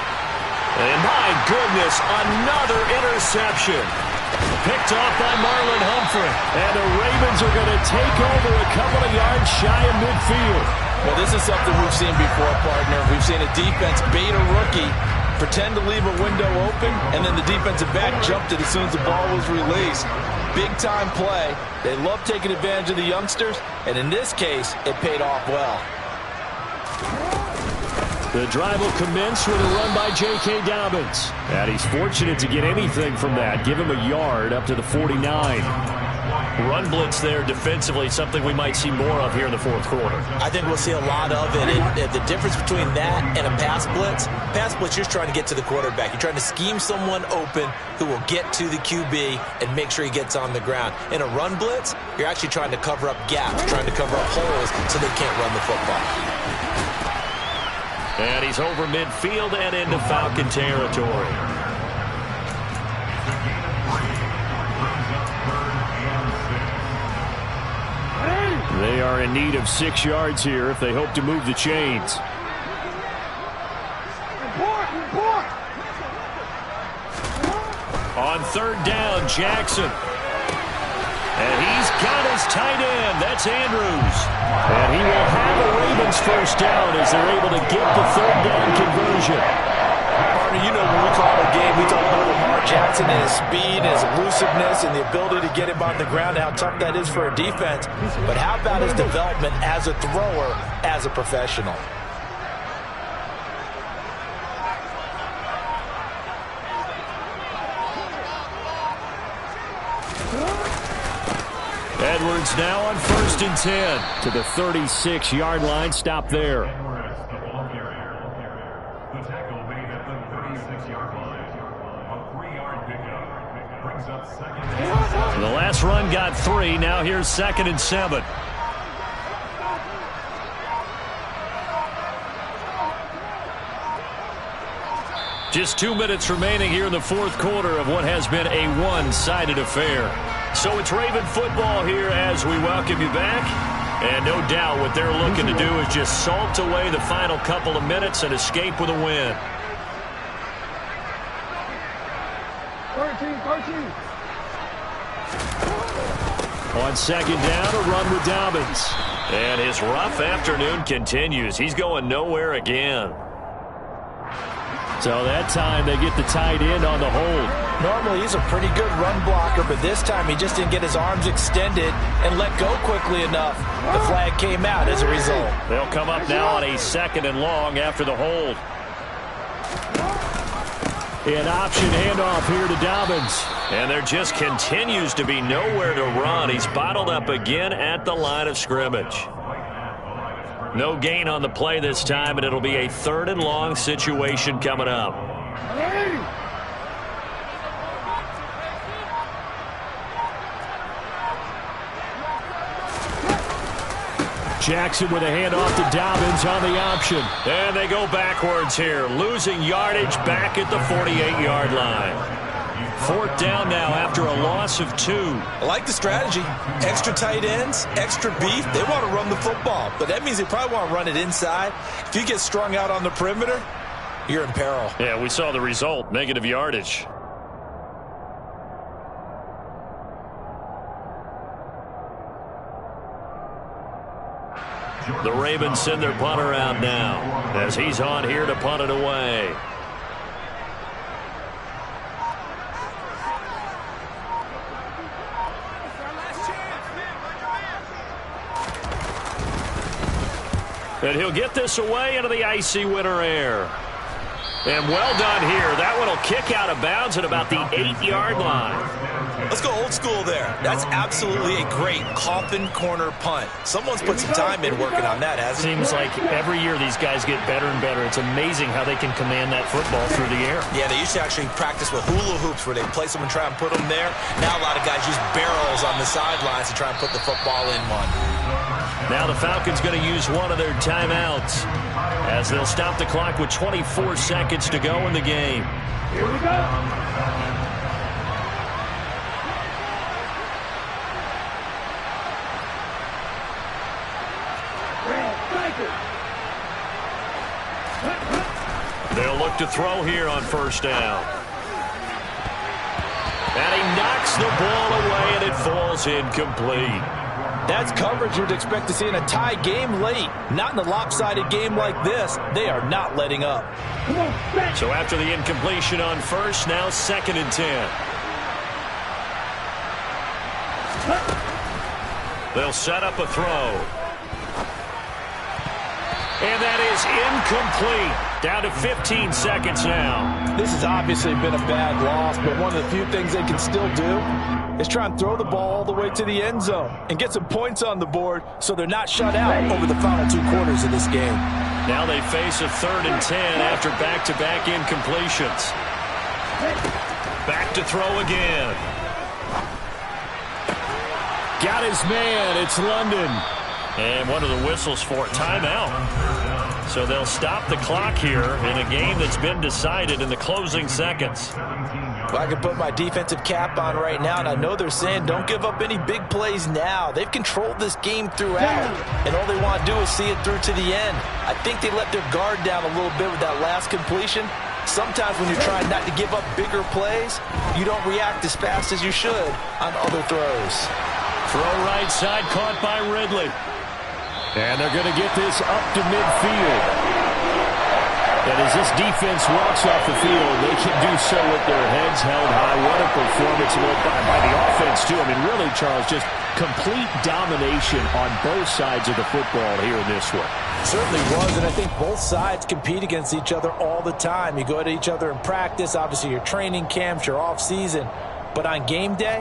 And my goodness, another interception. Picked off by Marlon Humphrey. And the Ravens are going to take over a couple of yards shy of midfield. Well, this is something we've seen before, partner. We've seen a defense bait a rookie, pretend to leave a window open, and then the defensive back jumped it as soon as the ball was released. Big-time play. They love taking advantage of the youngsters, and in this case, it paid off well. The drive will commence with a run by J.K. Dobbins. And he's fortunate to get anything from that. Give him a yard up to the 49. Run blitz there defensively, something we might see more of here in the 4th quarter. I think we'll see a lot of it. And the difference between that and a pass blitz, you're trying to get to the quarterback. You're trying to scheme someone open who will get to the QB and make sure he gets on the ground. In a run blitz, you're actually trying to cover up gaps, trying to cover up holes so they can't run the football. And he's over midfield and into Falcon territory. They are in need of 6 yards here if they hope to move the chains. On 3rd down, Jackson. And he's got his tight end. That's Andrews. And he will have a Ravens first down as they're able to get the 3rd down conversion. Partner, you know when we call it a game, we talk about Lamar Jackson and his speed, and his elusiveness, and the ability to get him on the ground, how tough that is for a defense. But how about his development as a thrower, as a professional? Edwards now on 1st and 10 to the 36-yard line. Stop there. The tackle made at the 36-yard line. A 3-yard pickup brings up 2nd and 7. The last run got 3. Now here's 2nd and 7. Just 2 minutes remaining here in the fourth quarter of what has been a one-sided affair. So it's Raven football here as we welcome you back. And no doubt what they're looking to do is just salt away the final couple of minutes and escape with a win. 13. On second down, a run with Dobbins. And his rough afternoon continues. He's going nowhere again. So that time they get the tight end on the hold. Normally he's a pretty good run blocker, but this time he just didn't get his arms extended and let go quickly enough. The flag came out as a result. They'll come up now on a 2nd and long after the hold. An option handoff here to Dobbins. And there just continues to be nowhere to run. He's bottled up again at the line of scrimmage. No gain on the play this time, and it'll be a 3rd and long situation coming up. Jackson with a handoff to Dobbins on the option. And they go backwards here, losing yardage back at the 48-yard line. 4th down now after a loss of 2. I like the strategy. Extra tight ends, extra beef. They want to run the football, but that means they probably want to run it inside. If you get strung out on the perimeter, you're in peril. Yeah, we saw the result, negative yardage. The Ravens send their punter out now as he's on here to punt it away. And he'll get this away into the icy winter air. And well done here. That one will kick out of bounds at about the 8-yard line. Let's go old school there. That's absolutely a great coffin corner punt. Someone's put some time in working on that, hasn't it? Seems like every year these guys get better and better. It's amazing how they can command that football through the air. Yeah, they used to actually practice with hula hoops where they place them and try and put them there. Now a lot of guys use barrels on the sidelines to try and put the football in one. Now the Falcons going to use one of their timeouts as they'll stop the clock with 24 seconds to go in the game. Here we go. They'll look to throw here on 1st down. And he knocks the ball away, and it falls incomplete. That's coverage you'd expect to see in a tie game late. Not in a lopsided game like this. They are not letting up. So after the incompletion on 1st, now 2nd and 10. They'll set up a throw. And that is incomplete. Down to 15 seconds now. This has obviously been a bad loss, but one of the few things they can still do is try and throw the ball all the way to the end zone and get some points on the board so they're not shut out over the final 2 quarters of this game. Now they face a 3rd and 10 after back-to-back incompletions. Back to throw again. Got his man. It's London. And one of the whistles for timeout. So they'll stop the clock here in a game that's been decided in the closing seconds. Well, I can put my defensive cap on right now, and I know they're saying don't give up any big plays now. They've controlled this game throughout, and all they want to do is see it through to the end. I think they let their guard down a little bit with that last completion. Sometimes when you're trying not to give up bigger plays, you don't react as fast as you should on other throws. Throw right side, caught by Ridley. And they're going to get this up to midfield. And as this defense walks off the field, they can do so with their heads held high. What a performance by the offense, too. I mean, really, Charles, just complete domination on both sides of the football here in this one. Certainly was, and I think both sides compete against each other all the time. You go to each other in practice. Obviously, your training camps, your off-season. But on game day,